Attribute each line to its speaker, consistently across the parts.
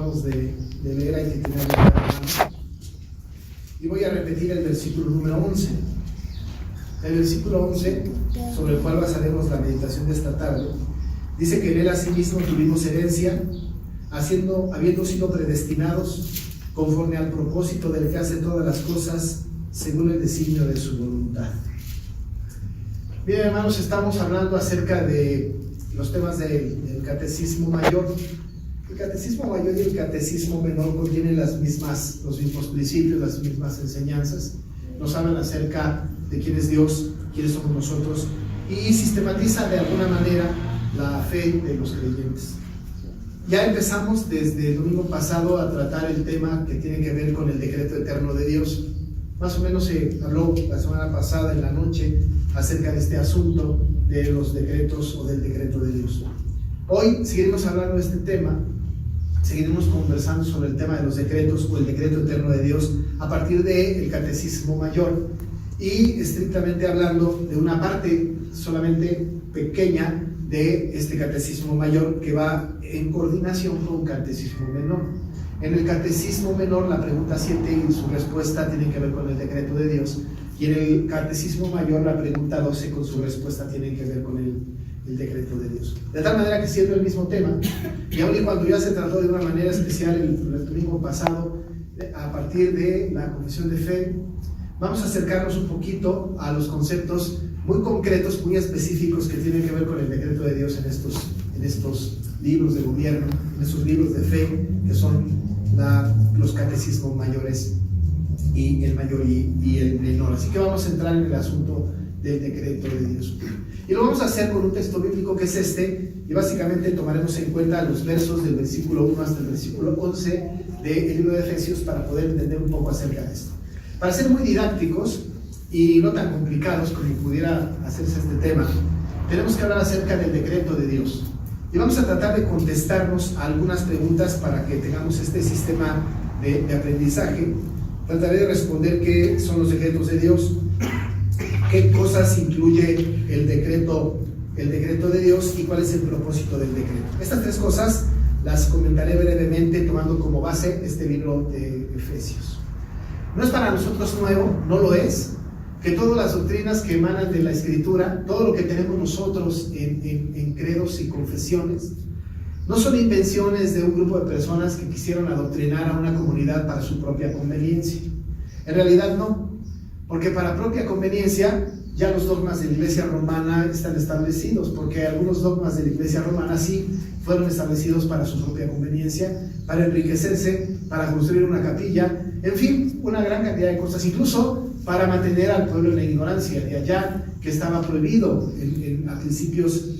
Speaker 1: acabamos de leer, hay que tenerlo en la mano. Y voy a repetir el versículo número 11. El versículo 11, sobre el cual basaremos la meditación de esta tarde, dice que en él asimismo tuvimos herencia, habiendo sido predestinados conforme al propósito del que hace todas las cosas según el designio de su voluntad. Bien, hermanos, estamos hablando acerca de los temas del catecismo mayor. El catecismo mayor y el catecismo menor contienen los mismos principios, las mismas enseñanzas. Nos hablan acerca de quién es Dios, quiénes somos nosotros, y sistematiza de alguna manera la fe de los creyentes. Ya empezamos desde el domingo pasado a tratar el tema que tiene que ver con el decreto eterno de Dios. Más o menos se habló la semana pasada en la noche acerca de este asunto de los decretos o del decreto de Dios. Hoy seguiremos hablando de este tema, seguiremos conversando sobre el tema de los decretos o el decreto eterno de Dios a partir del catecismo mayor y estrictamente hablando de una parte solamente pequeña de este catecismo mayor que va en coordinación con un catecismo menor. En el catecismo menor la pregunta 7 y su respuesta tienen que ver con el decreto de Dios, y en el catecismo mayor la pregunta 12 con su respuesta tienen que ver con el decreto de Dios. De tal manera que siendo el mismo tema, y aun y cuando ya se trató de una manera especial el domingo pasado a partir de la confesión de fe, vamos a acercarnos un poquito a los conceptos muy concretos, muy específicos que tienen que ver con el decreto de Dios en estos libros de gobierno, en estos libros de fe que son los catecismos mayores y el mayor y el menor. Así que vamos a entrar en el asunto del decreto de Dios. Y lo vamos a hacer con un texto bíblico que es este, y básicamente tomaremos en cuenta los versos del versículo 1 hasta el versículo 11 del libro de Efesios para poder entender un poco acerca de esto. Para ser muy didácticos y no tan complicados como pudiera hacerse este tema, tenemos que hablar acerca del decreto de Dios. Y vamos a tratar de contestarnos a algunas preguntas para que tengamos este sistema de aprendizaje. Trataré de responder qué son los decretos de Dios, qué cosas incluye el decreto de Dios y cuál es el propósito del decreto. Estas tres cosas las comentaré brevemente tomando como base este libro de Efesios. No es para nosotros nuevo, no lo es, que todas las doctrinas que emanan de la Escritura, todo lo que tenemos nosotros en credos y confesiones, no son invenciones de un grupo de personas que quisieron adoctrinar a una comunidad para su propia conveniencia. En realidad no, porque para propia conveniencia ya los dogmas de la Iglesia romana están establecidos, porque algunos dogmas de la Iglesia romana sí fueron establecidos para su propia conveniencia, para enriquecerse, para construir una capilla, en fin, una gran cantidad de cosas, incluso para mantener al pueblo en la ignorancia. De allá que estaba prohibido a principios,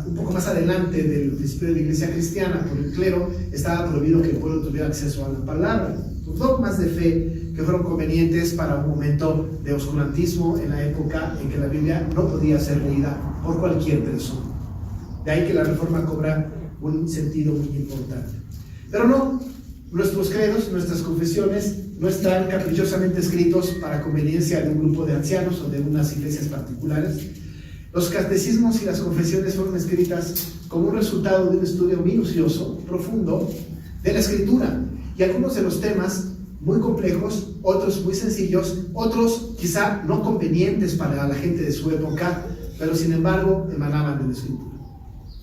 Speaker 1: un poco más adelante del principio de la Iglesia cristiana, por el clero, estaba prohibido que el pueblo tuviera acceso a la palabra. Los dogmas de fe que fueron convenientes para un momento de oscurantismo en la época en que la Biblia no podía ser leída por cualquier persona. De ahí que la Reforma cobra un sentido muy importante. Pero no, nuestros credos, nuestras confesiones no están caprichosamente escritos para conveniencia de un grupo de ancianos o de unas iglesias particulares. Los catecismos y las confesiones fueron escritas como un resultado de un estudio minucioso, profundo, de la Escritura, y algunos de los temas muy complejos, otros muy sencillos, otros quizá no convenientes para la gente de su época, pero sin embargo emanaban de la Escritura.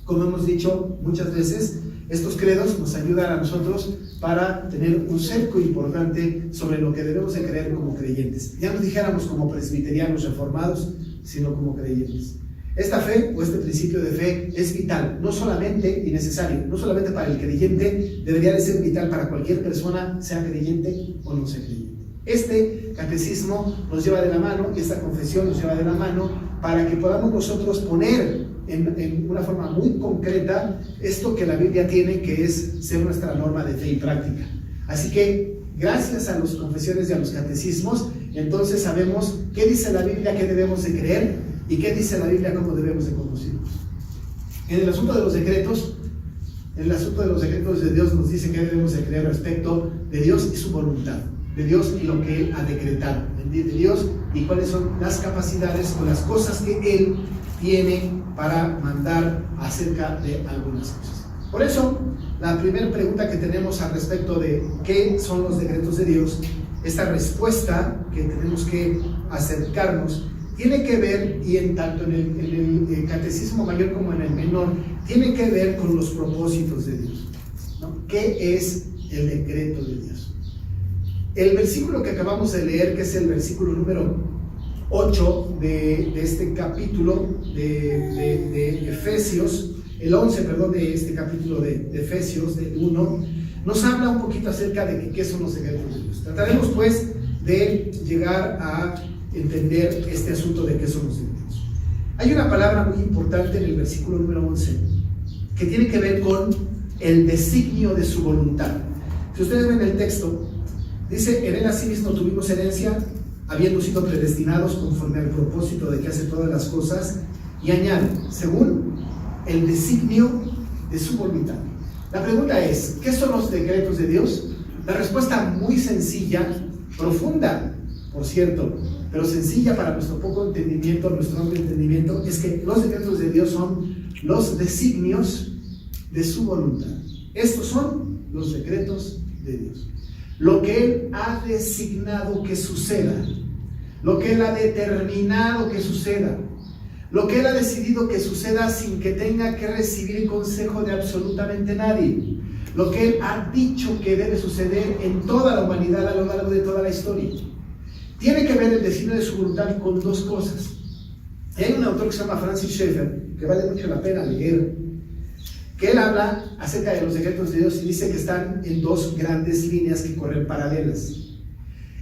Speaker 1: Como hemos dicho muchas veces, estos credos nos ayudan a nosotros para tener un cerco importante sobre lo que debemos de creer como creyentes. Ya no dijéramos como presbiterianos reformados, sino como creyentes. Esta fe o este principio de fe es vital, no solamente y necesario, no solamente para el creyente, debería de ser vital para cualquier persona, sea creyente o no sea creyente. Este catecismo nos lleva de la mano y esta confesión nos lleva de la mano para que podamos nosotros poner en una forma muy concreta esto que la Biblia tiene, que es ser nuestra norma de fe y práctica. Así que gracias a las confesiones y a los catecismos, entonces sabemos qué dice la Biblia, qué debemos de creer y qué dice la Biblia, cómo debemos de conducirnos. En el asunto de los decretos, de Dios nos dice qué debemos de creer respecto de Dios y su voluntad, de Dios y lo que Él ha decretado, de Dios y cuáles son las capacidades o las cosas que Él tiene para mandar acerca de algunas cosas. Por eso, la primera pregunta que tenemos al respecto de qué son los decretos de Dios, esta respuesta que tenemos que acercarnos, tiene que ver, y en tanto en el catecismo mayor como en el menor, tiene que ver con los propósitos de Dios, ¿no? ¿Qué es el decreto de Dios? El versículo que acabamos de leer, que es el versículo número 8 de este capítulo de Efesios, el 11, perdón, de este capítulo de Efesios, del 1, nos habla un poquito acerca de qué son los decretos de Dios. Trataremos pues de llegar a entender este asunto de qué son los decretos. Hay una palabra muy importante en el versículo número 11 que tiene que ver con el designio de su voluntad. Si ustedes ven el texto, dice: en él asimismo tuvimos herencia, habiendo sido predestinados conforme al propósito de que hace todas las cosas, y añade, según el designio de su voluntad. La pregunta es, ¿qué son los decretos de Dios? La respuesta muy sencilla, profunda, por cierto, pero sencilla para nuestro poco entendimiento, nuestro amplio entendimiento, es que los decretos de Dios son los designios de su voluntad. Estos son los decretos de Dios. Lo que Él ha designado que suceda, lo que Él ha determinado que suceda, lo que Él ha decidido que suceda sin que tenga que recibir consejo de absolutamente nadie, lo que Él ha dicho que debe suceder en toda la humanidad a lo largo de toda la historia. Tiene que ver el designio de su voluntad con dos cosas. Hay un autor que se llama Francis Schaeffer, que vale mucho la pena leer, que él habla acerca de los decretos de Dios y dice que están en dos grandes líneas que corren paralelas.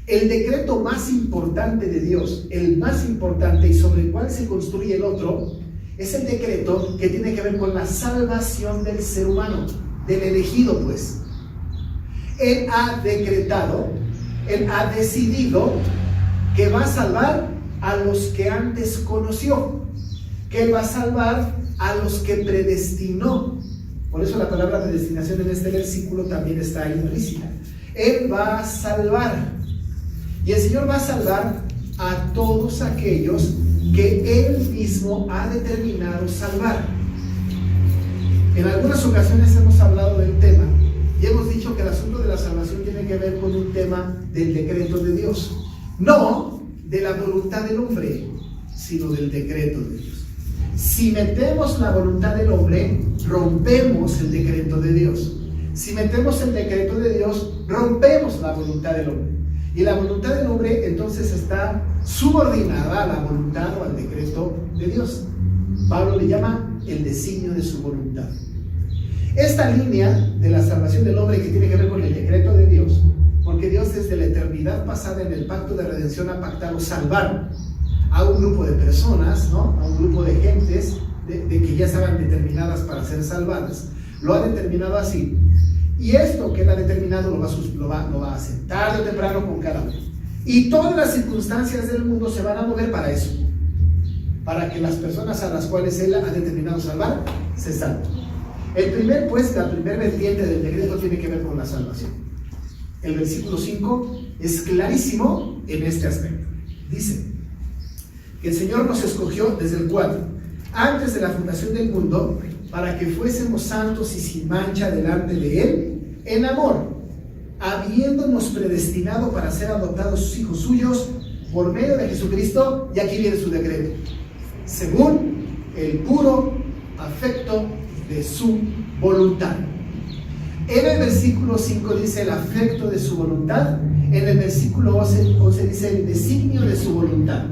Speaker 1: El decreto más importante de Dios, el más importante y sobre el cual se construye el otro, es el decreto que tiene que ver con la salvación del ser humano, del elegido pues. Él ha decretado, Él ha decidido que va a salvar a los que antes conoció, que Él va a salvar a los que predestinó. Por eso la palabra predestinación en este versículo también está implícita. Él va a salvar. Y el Señor va a salvar a todos aquellos que Él mismo ha determinado salvar. En algunas ocasiones hemos hablado del tema y hemos dicho que el asunto de la salvación tiene que ver con un tema del decreto de Dios. No de la voluntad del hombre, sino del decreto de Dios. Si metemos la voluntad del hombre, rompemos el decreto de Dios. Si metemos el decreto de Dios, rompemos la voluntad del hombre. Y la voluntad del hombre entonces está subordinada a la voluntad o al decreto de Dios. Pablo le llama el designio de su voluntad. Esta línea de la salvación del hombre que tiene que ver con el decreto de Dios, porque Dios desde la eternidad pasada en el pacto de redención ha pactado salvar a un grupo de personas, ¿no? A un grupo de gentes de que ya estaban determinadas para ser salvadas. Lo ha determinado así. Y esto que Él ha determinado lo va a hacer tarde o temprano con cada uno. Y todas las circunstancias del mundo se van a mover para eso, para que las personas a las cuales Él ha determinado salvar se salven. La primer vertiente del decreto tiene que ver con la salvación. El versículo 5 es clarísimo en este aspecto. Dice que el Señor nos escogió desde el 4, antes de la fundación del mundo, para que fuésemos santos y sin mancha delante de Él en amor, habiéndonos predestinado para ser adoptados hijos suyos por medio de Jesucristo, y aquí viene su decreto, según el puro afecto de su voluntad. En el versículo 5 dice el afecto de su voluntad, en el versículo 11 dice el designio de su voluntad.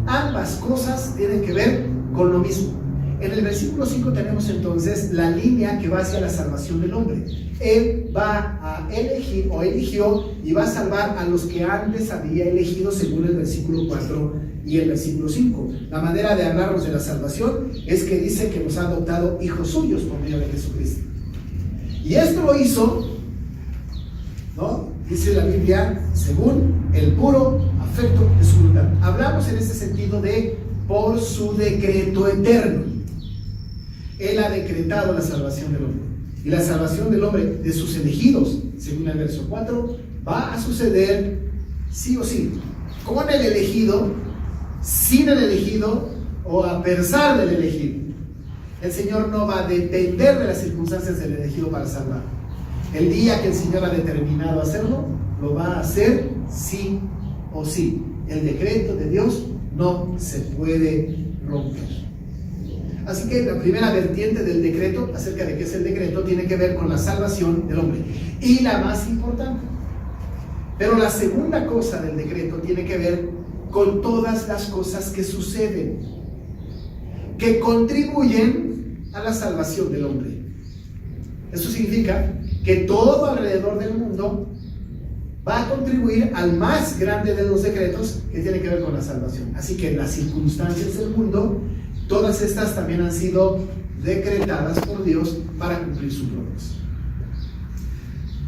Speaker 1: Ambas cosas tienen que ver con lo mismo. En el versículo 5 tenemos entonces la línea que va hacia la salvación del hombre. Él va a elegir o eligió y va a salvar a los que antes había elegido, según el versículo 4 y el versículo 5. La manera de hablarnos de la salvación es que dice que nos ha adoptado hijos suyos por medio de Jesucristo. Y esto lo hizo, ¿no? Dice la Biblia, según el puro afecto de su voluntad. Hablamos en este sentido de por su decreto eterno. Él ha decretado la salvación del hombre. Y la salvación del hombre de sus elegidos, según el verso 4, va a suceder sí o sí, con el elegido, sin el elegido o a pesar del elegido. El Señor no va a depender de las circunstancias del elegido para salvar. El día que el Señor ha determinado hacerlo, lo va a hacer sí o sí. El decreto de Dios no se puede romper. Así que la primera vertiente del decreto, acerca de qué es el decreto, tiene que ver con la salvación del hombre. Y la más importante. Pero la segunda cosa del decreto tiene que ver con todas las cosas que suceden, que contribuyen a la salvación del hombre. Eso significa que todo alrededor del mundo va a contribuir al más grande de los decretos, que tiene que ver con la salvación. Así que las circunstancias del mundo, todas estas también han sido decretadas por Dios para cumplir su propósito.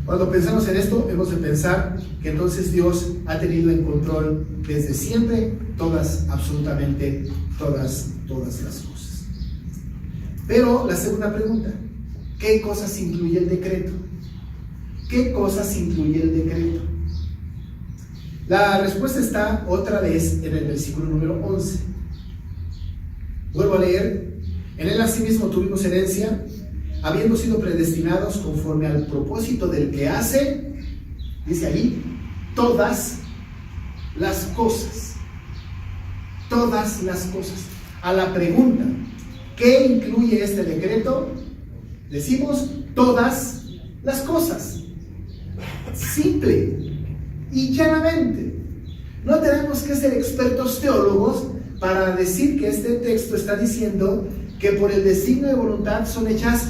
Speaker 1: Cuando pensamos en esto, hemos de pensar que entonces Dios ha tenido en control desde siempre absolutamente todas las cosas. Pero la segunda pregunta, ¿qué cosas incluye el decreto? ¿Qué cosas incluye el decreto? La respuesta está otra vez en el versículo número 11. Vuelvo a leer. En él asimismo tuvimos herencia, habiendo sido predestinados conforme al propósito del que hace, dice ahí, todas las cosas. Todas las cosas. A la pregunta, ¿qué incluye este decreto? Decimos todas las cosas. Simple y llanamente. No tenemos que ser expertos teólogos para decir que este texto está diciendo que por el designio de voluntad son hechas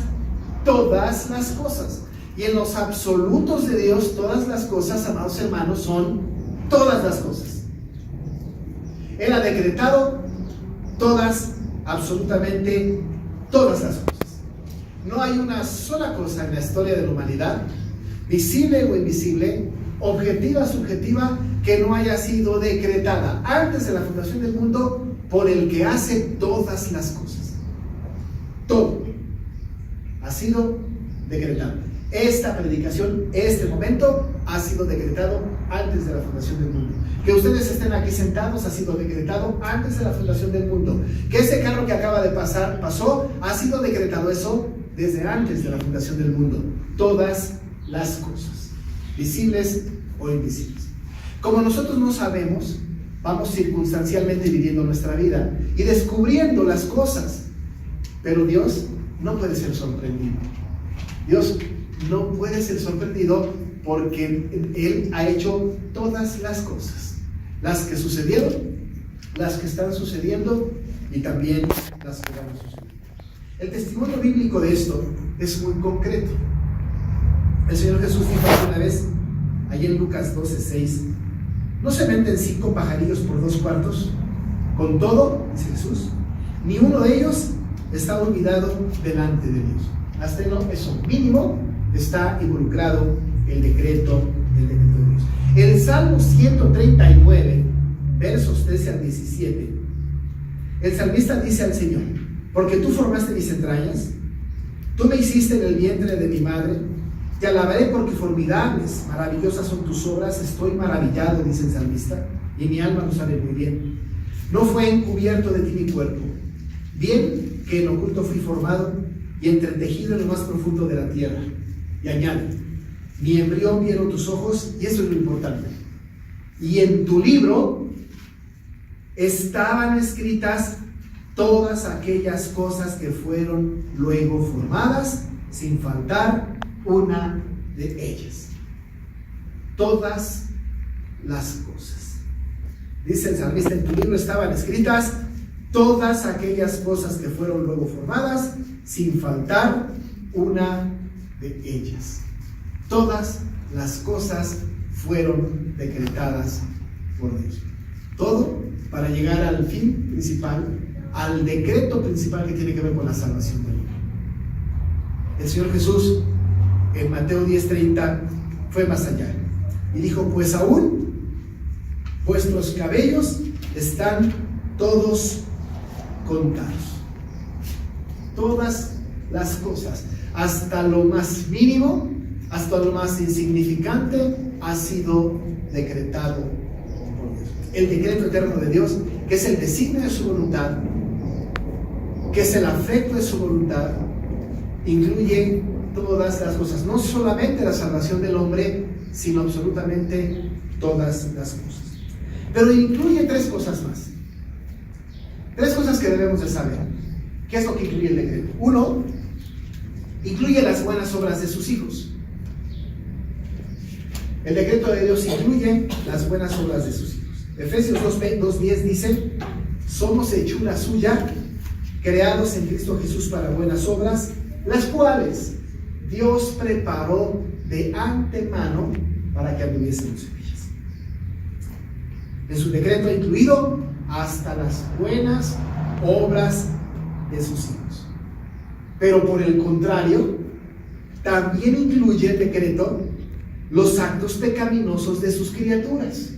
Speaker 1: todas las cosas. Y en los absolutos de Dios, todas las cosas, amados hermanos, son todas las cosas. Él ha decretado todas, absolutamente todas las cosas. No hay una sola cosa en la historia de la humanidad, visible o invisible, objetiva, subjetiva, que no haya sido decretada antes de la fundación del mundo por el que hace todas las cosas. Todo ha sido decretado. Esta predicación, este momento, ha sido decretado antes de la fundación del mundo. Que ustedes estén aquí sentados ha sido decretado antes de la fundación del mundo. Que ese carro que acaba de pasar, pasó, ha sido decretado eso desde antes de la fundación del mundo. Todas las cosas, visibles o invisibles. Como nosotros no sabemos, vamos circunstancialmente viviendo nuestra vida y descubriendo las cosas. Pero Dios no puede ser sorprendido. Dios no puede ser sorprendido porque Él ha hecho todas las cosas. Las que sucedieron, las que están sucediendo y también las que van a suceder. El testimonio bíblico de esto es muy concreto. El Señor Jesús dijo una vez, allí en Lucas 12:6, ¿no se venden 5 pajarillos por 2 cuartos? Con todo, dice Jesús, ni uno de ellos está olvidado delante de Dios. Hasta eso mínimo está involucrado el decreto de Dios. El Salmo 139, versos 13 al 17, el salmista dice al Señor, porque tú formaste mis entrañas, tú me hiciste en el vientre de mi madre, te alabaré porque formidables, maravillosas son tus obras, estoy maravillado, dice el salmista, y mi alma lo sabe muy bien. No fue encubierto de ti mi cuerpo, bien que en oculto fui formado y entretejido en lo más profundo de la tierra. Y añade, mi embrión vieron tus ojos, y eso es lo importante. Y en tu libro estaban escritas todas aquellas cosas que fueron luego formadas, sin faltar una de ellas. Todas las cosas. Dice el salmista, en tu libro estaban escritas todas aquellas cosas que fueron luego formadas, sin faltar una de ellas. Todas las cosas fueron decretadas por Dios. Todo para llegar al fin principal, al decreto principal que tiene que ver con la salvación del hombre. El Señor Jesús en Mateo 10:30 fue más allá y dijo, pues aún vuestros cabellos están todos contados. Todas las cosas, hasta lo más mínimo, hasta lo más insignificante, ha sido decretado por Dios. El decreto eterno de Dios, que es el designio de su voluntad, que es el afecto de su voluntad, incluye todas las cosas, no solamente la salvación del hombre, sino absolutamente todas las cosas. Pero incluye tres cosas más. Tres cosas que debemos de saber. ¿Qué es lo que incluye el decreto? Uno, incluye las buenas obras de sus hijos. El decreto de Dios incluye las buenas obras de sus hijos. Efesios 2:10 dice: somos hechura suya, creados en Cristo Jesús para buenas obras, las cuales Dios preparó de antemano para que anduviésemos en ellas. En su decreto ha incluido hasta las buenas obras de sus hijos. Pero por el contrario, también incluye el decreto los actos pecaminosos de sus criaturas.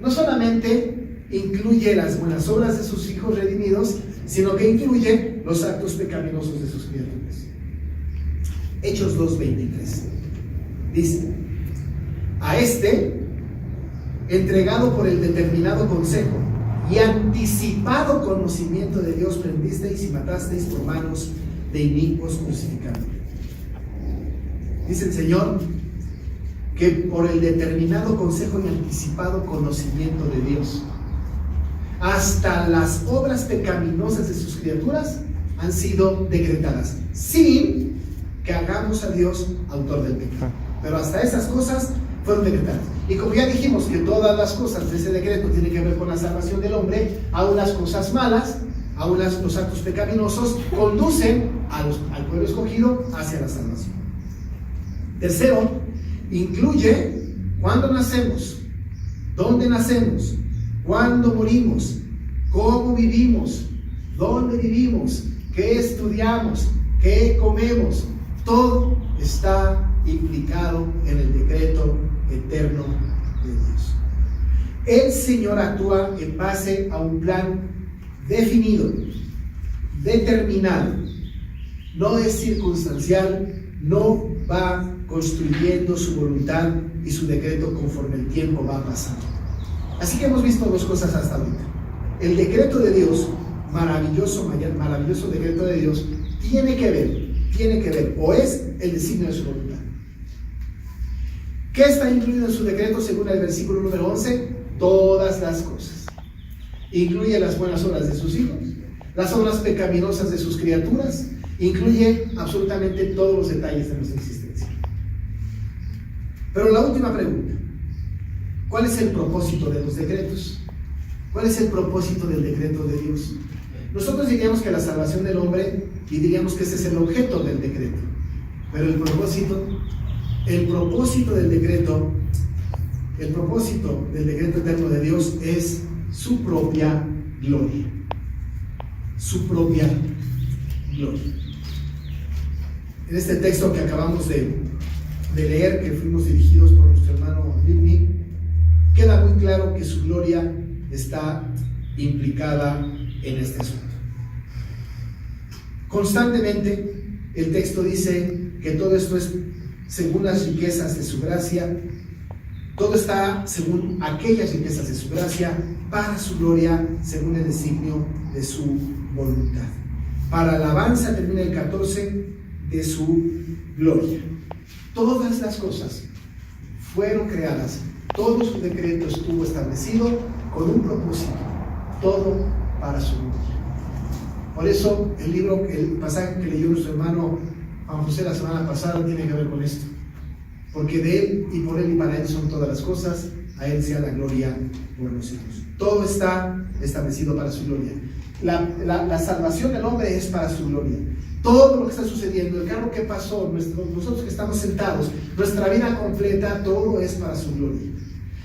Speaker 1: No solamente incluye las buenas obras de sus hijos redimidos, sino que incluye los actos pecaminosos de sus criaturas. Hechos 2:23 dice: a este, entregado por el determinado consejo y anticipado conocimiento de Dios, prendisteis y matasteis por manos de inicuos crucificándole. Dice el Señor que por el determinado consejo y anticipado conocimiento de Dios, hasta las obras pecaminosas de sus criaturas han sido decretadas, sin que hagamos a Dios autor del pecado. Pero hasta esas cosas fueron decretadas. Y como ya dijimos que todas las cosas de ese decreto tienen que ver con la salvación del hombre, aún las cosas malas, aún los actos pecaminosos, conducen al pueblo escogido hacia la salvación. Tercero, incluye cuándo nacemos, dónde nacemos, cuándo morimos, cómo vivimos, dónde vivimos, qué estudiamos, qué comemos. Todo está implicado en el decreto eterno de Dios. El Señor actúa en base a un plan definido, determinado. No es circunstancial, no va construyendo su voluntad y su decreto conforme el tiempo va pasando. Así que hemos visto dos cosas hasta ahorita. El decreto de Dios, maravilloso decreto de Dios, tiene que ver, o es el designio de su voluntad. ¿Qué está incluido en su decreto según el versículo número 11? Todas las cosas. Incluye las buenas obras de sus hijos, las obras pecaminosas de sus criaturas, incluye absolutamente todos los detalles de nuestra existencia. Pero la última pregunta: ¿cuál es el propósito de los decretos? ¿Cuál es el propósito del decreto de Dios? Nosotros diríamos que la salvación del hombre, y diríamos que ese es el objeto del decreto. Pero el propósito del decreto eterno de Dios es su propia gloria. Su propia gloria. En este texto que acabamos de leer, que fuimos dirigidos por nuestro hermano Livni, queda muy claro que su gloria está implicada en este asunto. Constantemente el texto dice que todo esto es según las riquezas de su gracia, todo está según aquellas riquezas de su gracia, para su gloria, según el designio de su voluntad. Para alabanza, termina el 14, de su gloria. Todas las cosas fueron creadas, todo su decreto estuvo establecido con un propósito, todo para su gloria. Por eso el pasaje que leyó nuestro hermano Juan José la semana pasada tiene que ver con esto, porque de él y por él y para él son todas las cosas, a él sea la gloria por los siglos. Todo está establecido para su gloria. La salvación del hombre es para su gloria. Todo lo que está sucediendo, el carro que pasó, nosotros que estamos sentados, nuestra vida completa, todo es para su gloria.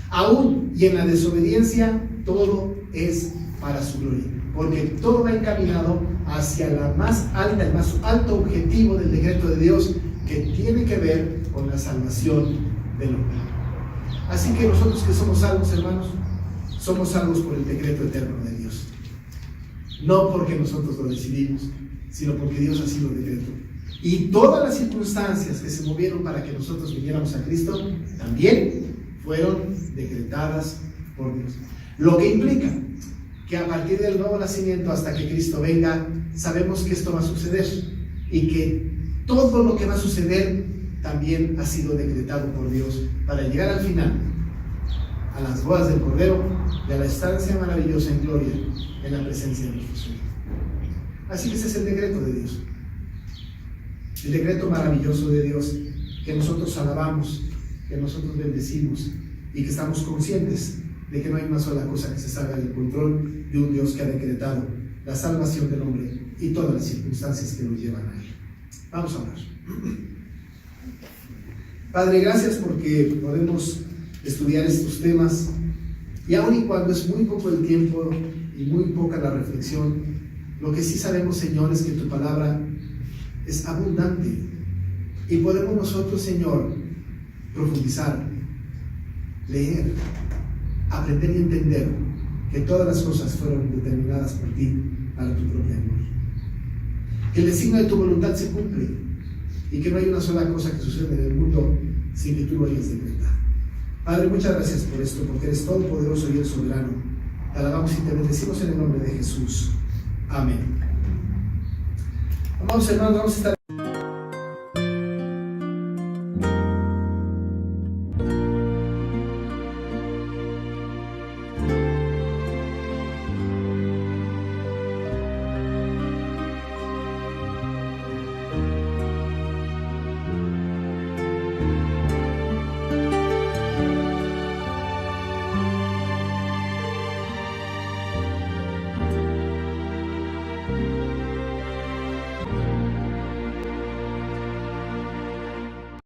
Speaker 1: Aún y en la desobediencia, todo es para su gloria, porque todo va encaminado hacia la más alta, el más alto objetivo del decreto de Dios, que tiene que ver con la salvación del hombre. Así que nosotros que somos salvos, hermanos, somos salvos por el decreto eterno de Dios. No porque nosotros lo decidimos, sino porque Dios así lo decretó. Y todas las circunstancias que se movieron para que nosotros viniéramos a Cristo también fueron decretadas por Dios. Lo que implica que a partir del nuevo nacimiento hasta que Cristo venga, sabemos que esto va a suceder y que todo lo que va a suceder también ha sido decretado por Dios para llegar al final, a las bodas del Cordero y a la estancia maravillosa en gloria en la presencia de nuestro Señor. Así que ese es el decreto de Dios, el decreto maravilloso de Dios, que nosotros alabamos, que nosotros bendecimos y que estamos conscientes de que no hay una sola cosa que se salga del control de un Dios que ha decretado la salvación del hombre y todas las circunstancias que lo llevan a él. Vamos a orar. Padre, gracias porque podemos estudiar estos temas y aun y cuando es muy poco el tiempo y muy poca la reflexión, lo que sí sabemos, Señor, es que tu palabra es abundante y podemos nosotros, Señor, profundizar, leer, aprender y entender que todas las cosas fueron determinadas por ti para tu propia gloria, que el designio de tu voluntad se cumple y que no hay una sola cosa que suceda en el mundo sin que tú lo hayas decretado. Padre, muchas gracias por esto, porque eres todopoderoso y el soberano. Te alabamos y te bendecimos en el nombre de Jesús. Amén. Vamos, hermanos, vamos a estar